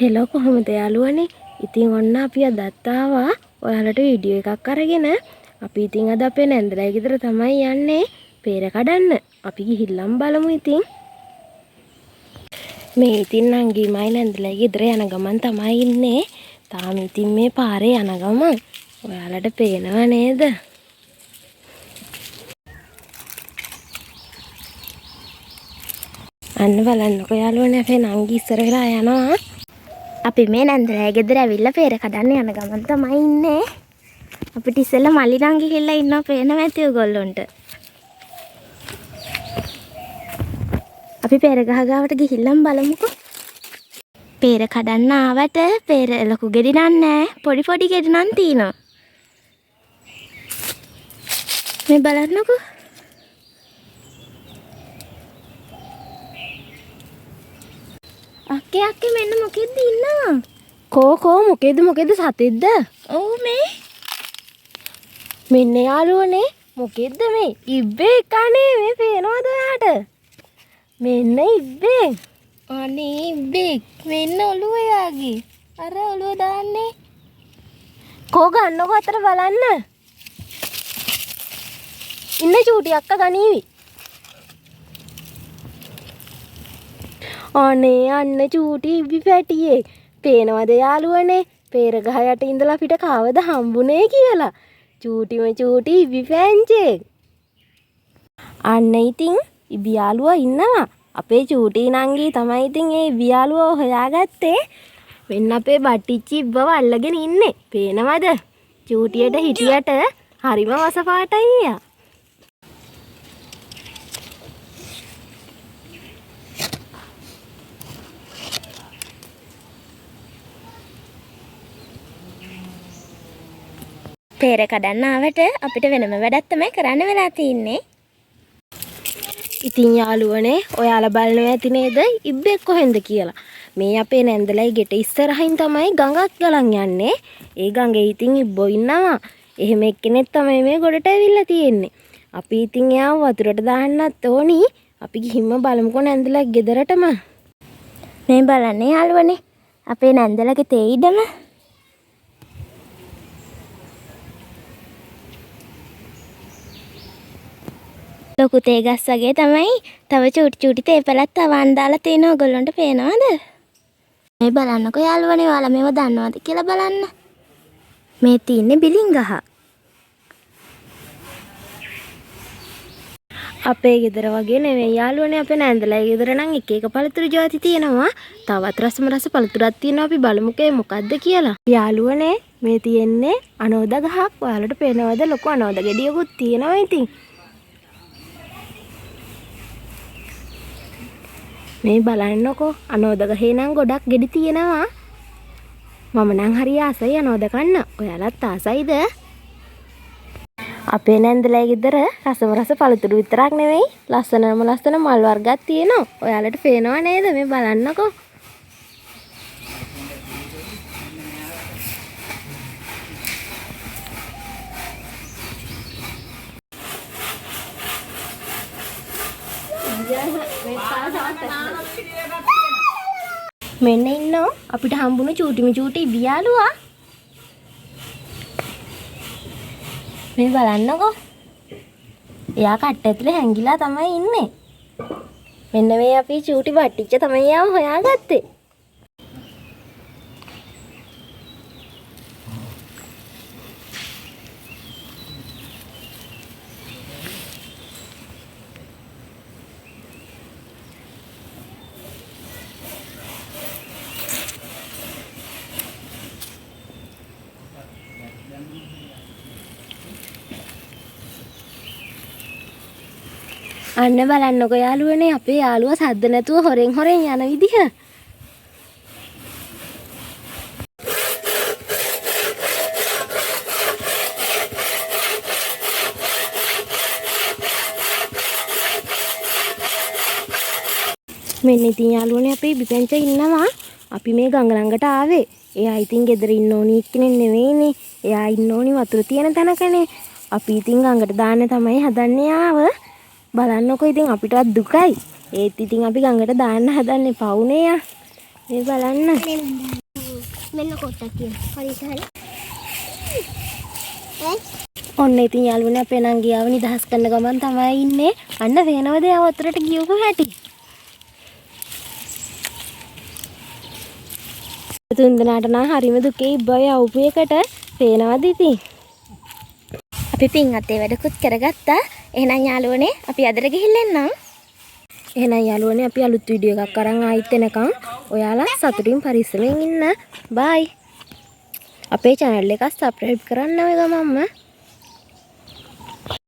Hello කොහොමද යාළුවනේ? ඉතින් ඔන්න අපි අදත් ආවා ඔයාලට වීඩියෝ එකක් අරගෙන. අපි ඉතින් අද අපේ නැන්දලයි ගෙදර තමයි යන්නේ peer කඩන්න. අපි ගිහිල්ලම් බලමු ඉතින්. මේ ඉතින් නංගිමයි නැන්දලයි ගෙදර යන ගමන් තමයි ඉන්නේ. තාම ඉතින් මේ පාරේ යන ගමන් ඔයාලට පේනව නේද? අන්න බලන්නකො යාළුවනේ අපේ නංගි ඉස්සර වෙලා යනවා. අපි මේ නැන්දලයි ගෙදර ඇවිල්ලා peer කඩන්න යන ගමන් තමයි ඉන්නේ. අපිට ඉස්සෙල්ලා මල්ලි නංගි ගිහිල්ලා ඉන්නවා පේනවා ඇති ඔයගොල්ලොන්ට. අපි peer ගහ ගාවට ගිහිල්ලාම බලමුකෝ. peer කඩන්න ආවට peer ලොකු ගෙඩි නෑ පොඩි පොඩි ගෙඩි නම් තියෙනවා. මේ බලන්නකෝ. අක්කේ මෙන්න මොකෙද්ද ඉන්නවා? කෝ මොකෙද සතෙක්ද? ඔව් මේ. මෙන්න යාළුවනේ මොකෙද්ද මේ? ඉබ්බේ කනේ මේ පේනවද ඔයාට? මෙන්න ඉබ්බේ. අනේ ඉබ්බේ මෙන්න ඔළුව යාගේ. අර ඔළුව දාන්නේ. කෝ ගන්නකො අතට බලන්න. ඉන්න චූටි අක්කා ගනීවි. අනේ අන්න චූටි ඉබ්බි පැටියේ. පේනවද යාළුවනේ? peer ගහ යට ඉඳලා අපිට කවද හම්බුනේ කියලා. චූටි ඉබ්බි පැංචේ. අන්න ඉතින් ඉබ්බි යාළුවා ඉන්නවා. අපේ චූටි නංගි තමයි ඉතින් ඒ ඉබ්බි යාළුවා හොයාගත්තේ. මෙන්න අපේ බට්ටිච්චි ඉබ්බව අල්ලගෙන ඉන්නේ. පේනවද? චූටියට හිටියට හරිම වස පාටයි යා. peer කඩන්න ආවට අපිට වෙනම වැඩක් තමයි කරන්න වෙලා තියෙන්නේ. ඉතින් යාළුවනේ ඔයාලා බලනවා ඇති නේද ඉබ්බෙක් කොහෙන්ද කියලා. මේ අපේ නැන්දලයි ගෙට ඉස්සරහින් තමයි ගඟක් ගලන් යන්නේ. ඒ ගඟේ ඉතින් ඉබ්බෝ ඉන්නවා. එහෙම එක්කෙනෙක් තමයි මේ ගොඩට ඇවිල්ලා තියෙන්නේ. අපි ඉතින් එයාව වතුරට දාන්නත් ඕනි. අපි ගිහින්ම බලමුකෝ නැන්දලයි ගෙදරටම. මේ බලන්න යාළුවනේ අපේ නැන්දලගේ තේ ඉඩම. ලොකු තේ ගස් වගේ තමයි තව චූටි තේ පැලක් තවන් දාලා තියෙන ඔයගොල්ලන්ට පේනවද? මේ බලන්නකෝ යාළුවනේ ඔයාලා මේව දන්නවද කියලා බලන්න. මේ තියෙන්නේ බිලින් ගහ. අපේ ගෙදර වගේ නෙවෙයි යාළුවනේ අපේ නැන්දලයි ගෙදර නම් එක එක පළතුරු ಜಾති තියෙනවා. තවත් රස පළතුරක් තියෙනවා. අපි බලමුකෝ මොකද්ද කියලා. යාළුවනේ මේ තියෙන්නේ අනෝද ගහක්. ඔයාලට පේනවද ලොකු අනෝද ගෙඩියකුත් තියෙනවා ඉතින්. මේ බලන්නකෝ අනෝද ගහේ නම් ගොඩක් ගෙඩි තියෙනවා. මම නම් හරි ආසයි අනෝද කන්න. ඔයාලත් ආසයිද? අපේ නැන්දලයි ගෙදර රස පළතුරු විතරක් නෙවෙයි ලස්සන මල් වර්ගයක් තියෙනවා. ඔයාලට පේනව නේද? මේ බලන්නකෝ. මෙන්න ඉන්නෝ අපිට හම්බුණු චූටි ඉබ්බි යාළුවා. මේ බලන්නකෝ. එයා කට්ට ඇතුලේ හැංගිලා තමයි ඉන්නේ. මෙන්න මේ අපි චූටි බට්ටිච්ච තමයි යාව හොයාගත්තේ. අන්න බලන්නකො යාළුවනේ අපේ යාළුවා සද්ද නැතුව හොරෙන් යන විදිහ. මෙන්න ඉතින් යාළුවනේ අපේ ඉබ්බි ඉන්නවා. අපි මේ ගඟ ළඟට ආවේ. එයා ඉතින් ගෙදර ඉන්න ඕනි එක්කෙනෙක් නෙවෙයිනේ. එයා ඉන්න ඕනි වතුර තියෙන තැනකනේ. අපි ඉතින් ගඟට දාන්න තමයි හදන්නේ ආව. බලන්නකො ඉතින් අපිටවත් දුකයි. ඒත් ඉතින් අපි ගඟට දාන්න හදන්නේ පවුනේ යා. මේ බලන්න. මෙන්න කොටක් කියන. හරි හරි. ඔන්න ඉතින් යාළුවනේ අපේ නංගියාව නිදහස් කරන ගමන් තමයි ඉන්නේ. අන්න පේනවද යා වතුරට ගියපු හැටි? තුන්දෙනාට නම් හරිම දුකේ ඉබ්බා යවපු එකට පේනවද ඉතින්? අපි පින් අතේ වැඩකුත් කරගත්තා. එහෙනම් යාළුවනේ අපි අදට ගිහින් එන්නම්. එහෙනම් යාළුවනේ අපි අලුත් වීඩියෝ එකක් අරන් ආයිත් එනකම් ඔයාලා සතුටින් පරිස්සමෙන් ඉන්න. බයි. අපේ channel එක subscribe කරන්න ඔය ගමම්ම.